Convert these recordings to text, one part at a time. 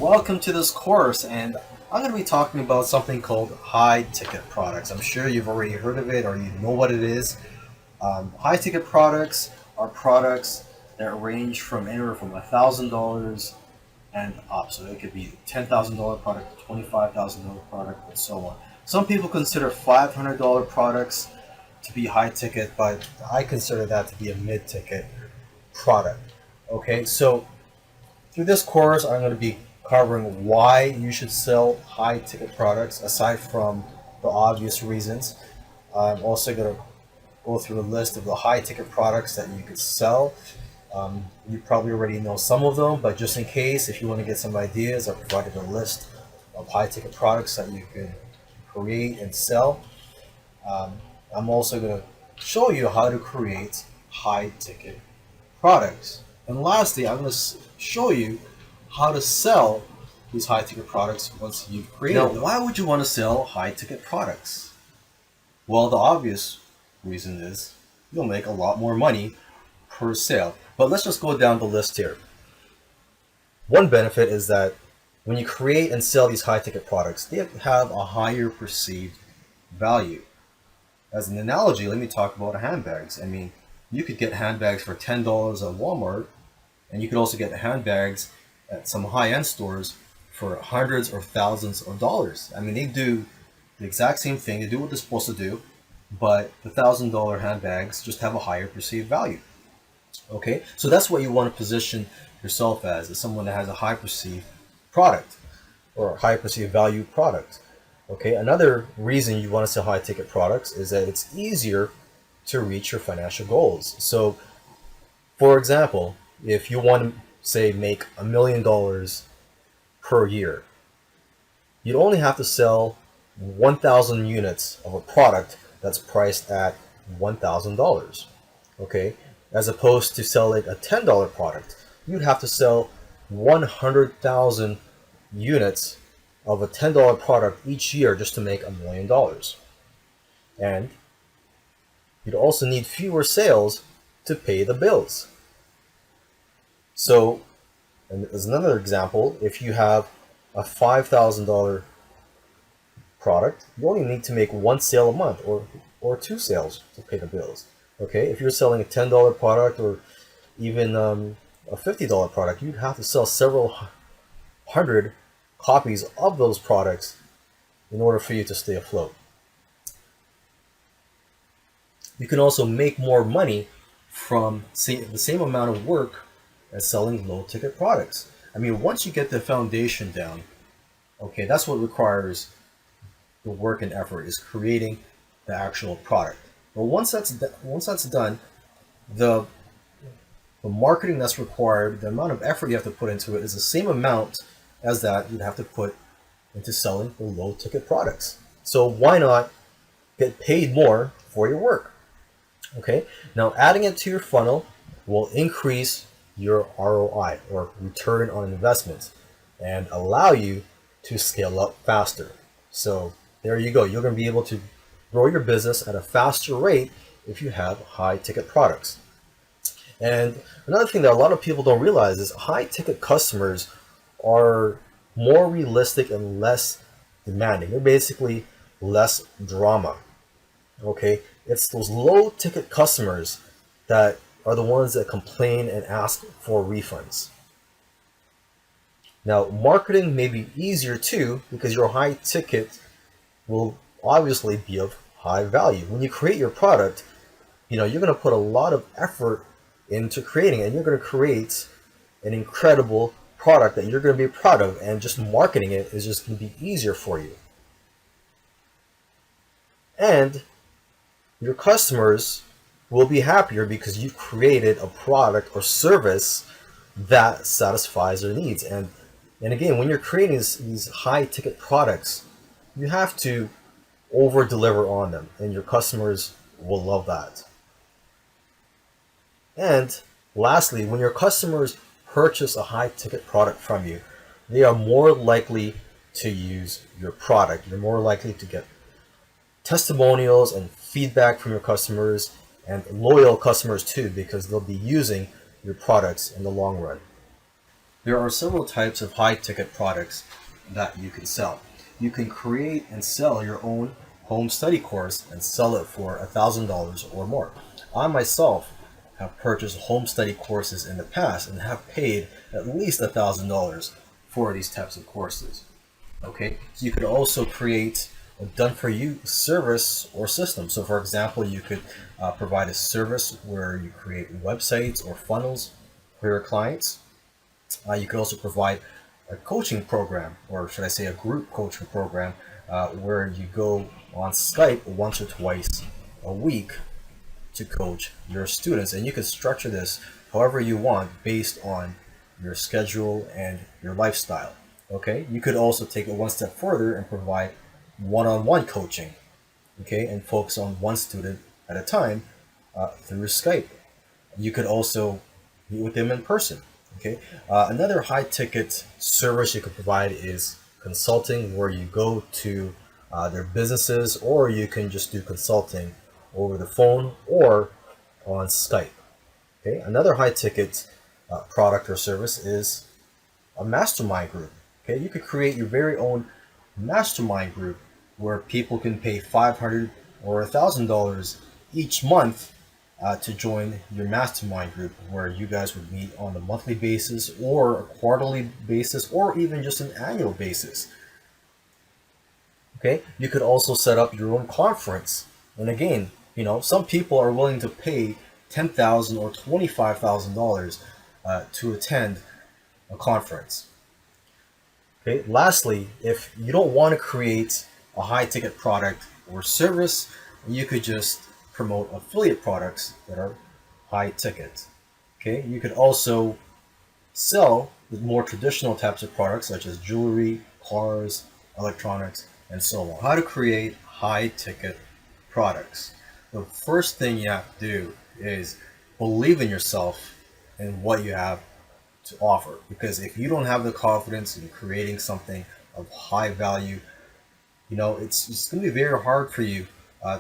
welcome to this course, and I'm going to be talking about something called high ticket products. I'm sure you've already heard of it or you know what it is. High ticket products are products that range from anywhere from $1,000 and up. So it could be $10,000 product, $25,000 product, and so on. Some people consider $500 products to be high ticket, but I consider that to be a mid ticket product. Okay, so through this course, I'm going to be covering why you should sell high ticket products aside from the obvious reasons. I'm also going to go through a list of the high ticket products that you could sell. You probably already know some of them, but just in case, if you want to get some ideas, I've provided a list of high ticket products that you can create and sell. Um, I'm also going to show you how to create high ticket products. And lastly, I'm going to show you how to sell these high ticket products once you've created them. Now, why would you want to sell high ticket products? Well, the obvious reason is you'll make a lot more money per sale. But let's just go down the list here. One benefit is that when you create and sell these high ticket products, they have a higher perceived value. As an analogy, let me talk about handbags. I mean, you could get handbags for $10 at Walmart, and you could also get handbags at some high-end stores for hundreds or thousands of dollars. I mean, they do the exact same thing. They do what they're supposed to do, but the $1,000 handbags just have a higher perceived value. Okay, so that's what you want to position yourself as someone that has a high perceived product or a high perceived value product. Okay, another reason you want to sell high ticket products is that it's easier to reach your financial goals. So, for example, if you want to say make $1 million per year, you'd only have to sell 1,000 units of a product that's priced at $1,000. Okay, as opposed to selling a $10 product, you'd have to sell 100,000 units of a $10 product each year just to make $1 million. And you'd also need fewer sales to pay the bills. So, and as another example, if you have a $5,000 product, you only need to make one sale a month or two sales to pay the bills. Okay, if you're selling a $10 product or even a $50 product, you'd have to sell several hundred copies of those products in order for you to stay afloat. You can also make more money from the same amount of work as selling low ticket products. I mean, once you get the foundation down, okay, that's what requires the work and effort, is creating the actual product. But once that's done, the marketing that's required, the amount of effort you have to put into it is the same amount as that you'd have to put into selling the low ticket products. So why not get paid more for your work? Okay, now adding it to your funnel will increase your ROI, or return on investment, and allow you to scale up faster. So there you go. You're going to be able to grow your business at a faster rate if you have high ticket products. And another thing that a lot of people don't realize is high ticket customers are more realistic and less demanding. They're basically less drama. Okay, it's those low ticket customers that are the ones that complain and ask for refunds. Now, marketing may be easier too, because your high ticket will obviously be of high value. When you create your product, you're going to put a lot of effort into creating it, and you're going to create an incredible product that you're going to be proud of, and just marketing it is just going to be easier for you. And your customers will be happier because you've created a product or service that satisfies their needs. And again, when you're creating these high ticket products, you have to over deliver on them, and your customers will love that. And lastly, when your customers purchase a high ticket product from you, they are more likely to use your product. You're more likely to get testimonials and feedback from your customers, and loyal customers too, because they'll be using your products in the long run. There are several types of high ticket products that you can sell. You can create and sell your own home study course and sell it for $1,000 or more. I myself have purchased home study courses in the past and have paid at least $1,000 for these types of courses. Okay, so you could also create a done for you service or system. So, for example, you could provide a service where you create websites or funnels for your clients. You could also provide a coaching program, or should I say a group coaching program, where you go on Skype once or twice a week to coach your students. And you can structure this however you want based on your schedule and your lifestyle. Okay, you could also take it one step further and provide one-on-one coaching, okay, and focus on one student at a time through Skype. You could also meet with them in person. Okay, another high-ticket service you could provide is consulting, where you go to their businesses, or you can just do consulting over the phone or on Skype. Okay, another high-ticket product or service is a mastermind group. Okay, you could create your very own mastermind group where people can pay $500 or $1,000 each month to join your mastermind group, where you guys would meet on a monthly basis or a quarterly basis or even just an annual basis. Okay, you could also set up your own conference. And again, some people are willing to pay $10,000 or $25,000 to attend a conference. Okay, lastly, if you don't want to create a high ticket product or service, you could just promote affiliate products that are high ticket. Okay, you could also sell the more traditional types of products such as jewelry, cars, electronics, and so on. How to create high ticket products. The first thing you have to do is believe in yourself and what you have to offer, because if you don't have the confidence in creating something of high value, it's going to be very hard for you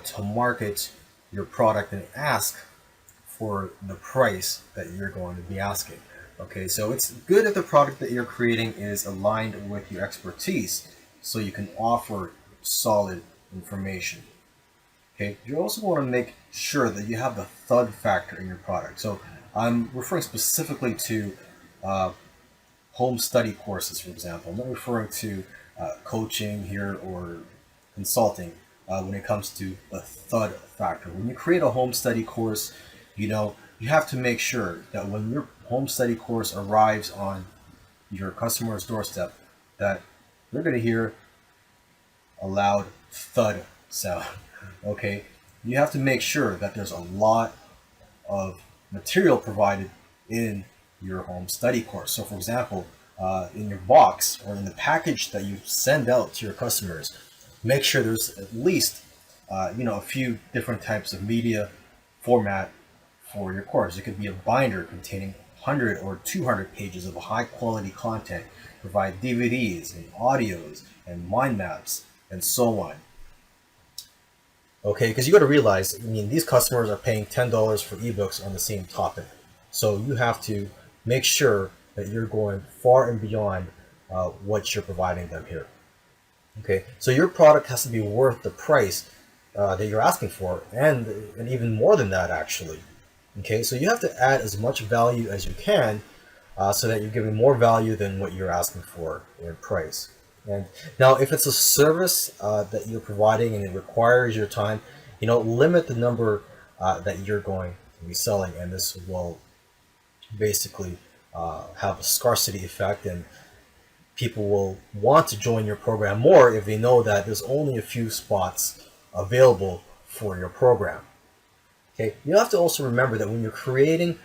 to market your product and ask for the price that you're going to be asking. Okay, so it's good if the product that you're creating is aligned with your expertise, so you can offer solid information. Okay, you also want to make sure that you have the thud factor in your product. So I'm referring specifically to home study courses, for example. I'm not referring to coaching here or consulting when it comes to the thud factor. When you create a home study course, you have to make sure that when your home study course arrives on your customer's doorstep, that they're going to hear a loud thud sound. Okay, you have to make sure that there's a lot of material provided in your home study course. So, for example, in your box or in the package that you send out to your customers, make sure there's at least a few different types of media format for your course. It could be a binder containing 100 or 200 pages of high quality content. Provide DVDs and audios and mind maps and so on. Okay, because you got to realize, these customers are paying $10 for ebooks on the same topic. So you have to make sure that you're going far and beyond what you're providing them here. Okay, so your product has to be worth the price that you're asking for, and even more than that, actually. Okay, so you have to add as much value as you can so that you're giving more value than what you're asking for in price. And now, if it's a service that you're providing and it requires your time, limit the number that you're going to be selling, and this will basically have a scarcity effect, and people will want to join your program more if they know that there's only a few spots available for your program. Okay, you have to also remember that when you're creating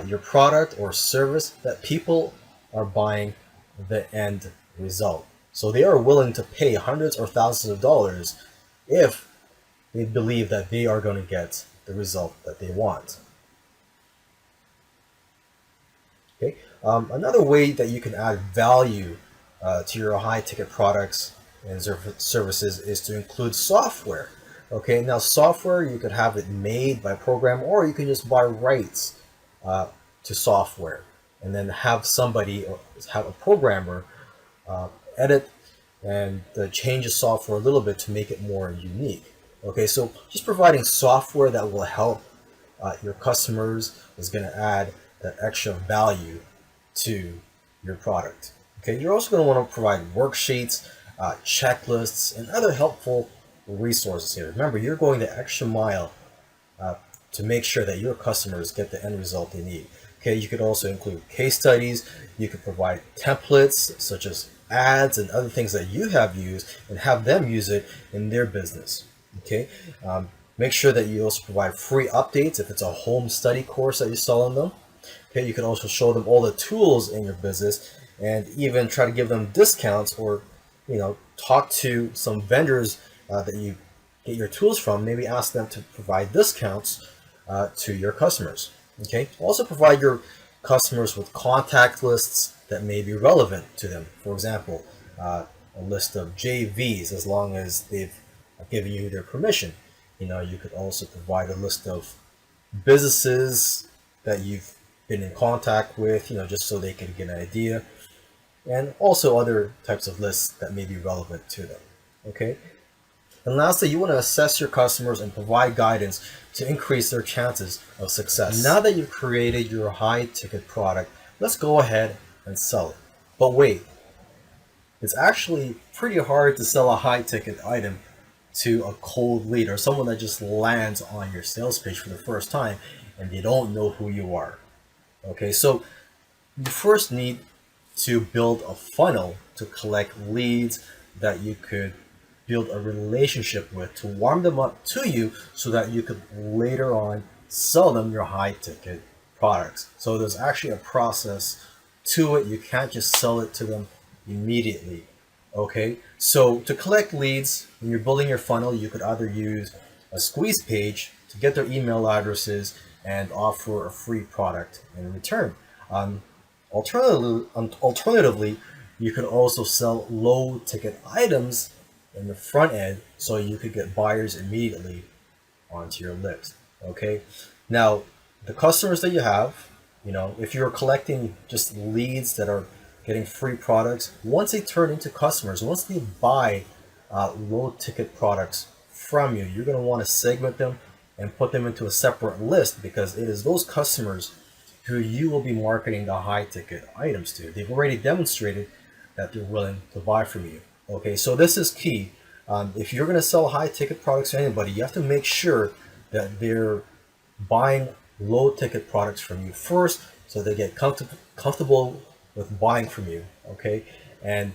your product or service, that people are buying the end result. So they are willing to pay hundreds or thousands of dollars if they believe that they are going to get the result that they want. Okay. Another way that you can add value to your high ticket products and services is to include software. Okay, now software, you could have it made by program, or you can just buy rights to software. and then have somebody or have a programmer edit and change the software a little bit to make it more unique. Okay, so just providing software that will help your customers is going to add that extra value to your product. Okay, you're also going to want to provide worksheets, checklists, and other helpful resources here. Remember, you're going the extra mile uh, to make sure that your customers get the end result they need. Okay, you could also include case studies. You could provide templates such as ads and other things that you have used and have them use it in their business. Okay, make sure that you also provide free updates if it's a home study course that you're selling them. Okay, you can also show them all the tools in your business and even try to give them discounts, or talk to some vendors that you get your tools from. Maybe ask them to provide discounts to your customers. Okay, also provide your customers with contact lists that may be relevant to them. For example, a list of JVs, as long as they've given you their permission. You could also provide a list of businesses that you've been in contact with, just so they can get an idea, and also other types of lists that may be relevant to them. Okay. And lastly, you want to assess your customers and provide guidance to increase their chances of success. Now that you've created your high ticket product, let's go ahead and sell it. But wait, it's actually pretty hard to sell a high ticket item to a cold lead or someone that just lands on your sales page for the first time and they don't know who you are. Okay, so you first need to build a funnel to collect leads that you could build a relationship with, to warm them up to you so that you could later on sell them your high ticket products. So there's actually a process to it. You can't just sell it to them immediately. Okay, so to collect leads, when you're building your funnel, you could either use a squeeze page to get their email addresses and offer a free product in return. Alternatively, you could also sell low ticket items in the front end so you could get buyers immediately onto your list. Okay, now the customers that you have, if you're collecting just leads that are getting free products, once they turn into customers, once they buy low ticket products from you, you're going to want to segment them and put them into a separate list, because it is those customers who you will be marketing the high ticket items to. They've already demonstrated that they're willing to buy from you. Okay, so this is key. If you're going to sell high ticket products to anybody, you have to make sure that they're buying low ticket products from you first, so they get comfortable with buying from you. Okay, and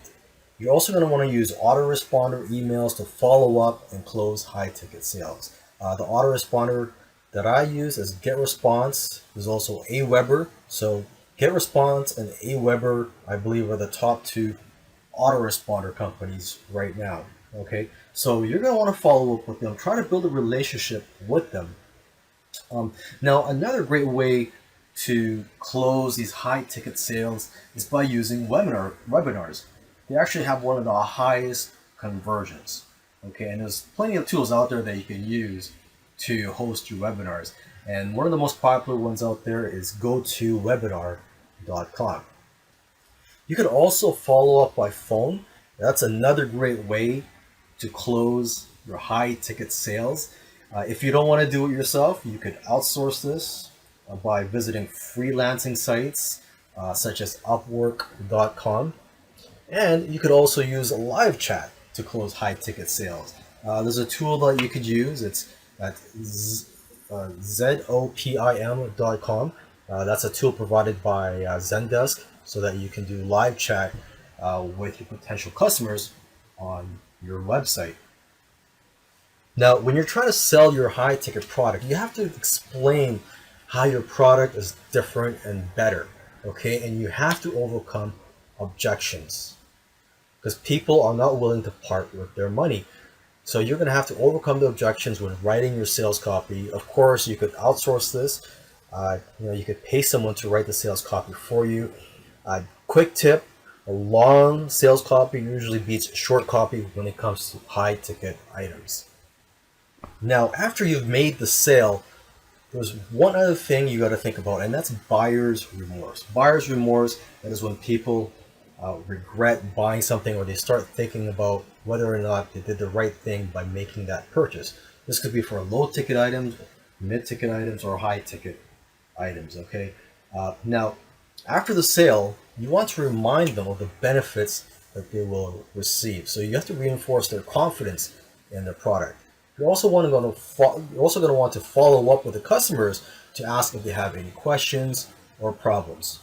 you're also going to want to use autoresponder emails to follow up and close high ticket sales. The autoresponder that I use is GetResponse. There's also Aweber. So GetResponse and Aweber, I believe, are the top two autoresponder companies right now. Okay, so you're going to want to follow up with them, try to build a relationship with them. Now, another great way to close these high ticket sales is by using webinars. They actually have one of the highest conversions. Okay, and there's plenty of tools out there that you can use to host your webinars. And one of the most popular ones out there is GoToWebinar.com. You can also follow up by phone. That's another great way to close your high ticket sales. If you don't want to do it yourself, you could outsource this by visiting freelancing sites such as Upwork.com. And you could also use a live chat to close high ticket sales. There's a tool that you could use. It's at Zopim.com. That's a tool provided by Zendesk, so that you can do live chat with your potential customers on your website. Now, when you're trying to sell your high ticket product, you have to explain how your product is different and better. Okay, and you have to overcome objections, because people are not willing to part with their money. So you're going to have to overcome the objections when writing your sales copy. Of course, you could outsource this. You could pay someone to write the sales copy for you. Quick tip: a long sales copy usually beats a short copy when it comes to high ticket items. Now, after you've made the sale, there's one other thing you got to think about, and that's buyer's remorse. Buyer's remorse, that is when people regret buying something, or they start thinking about whether or not they did the right thing by making that purchase. This could be for low ticket items, mid ticket items, or high ticket items. Okay. Now, after the sale, you want to remind them of the benefits that they will receive. So you have to reinforce their confidence in the product. You're also going to want to follow up with the customers to ask if they have any questions or problems.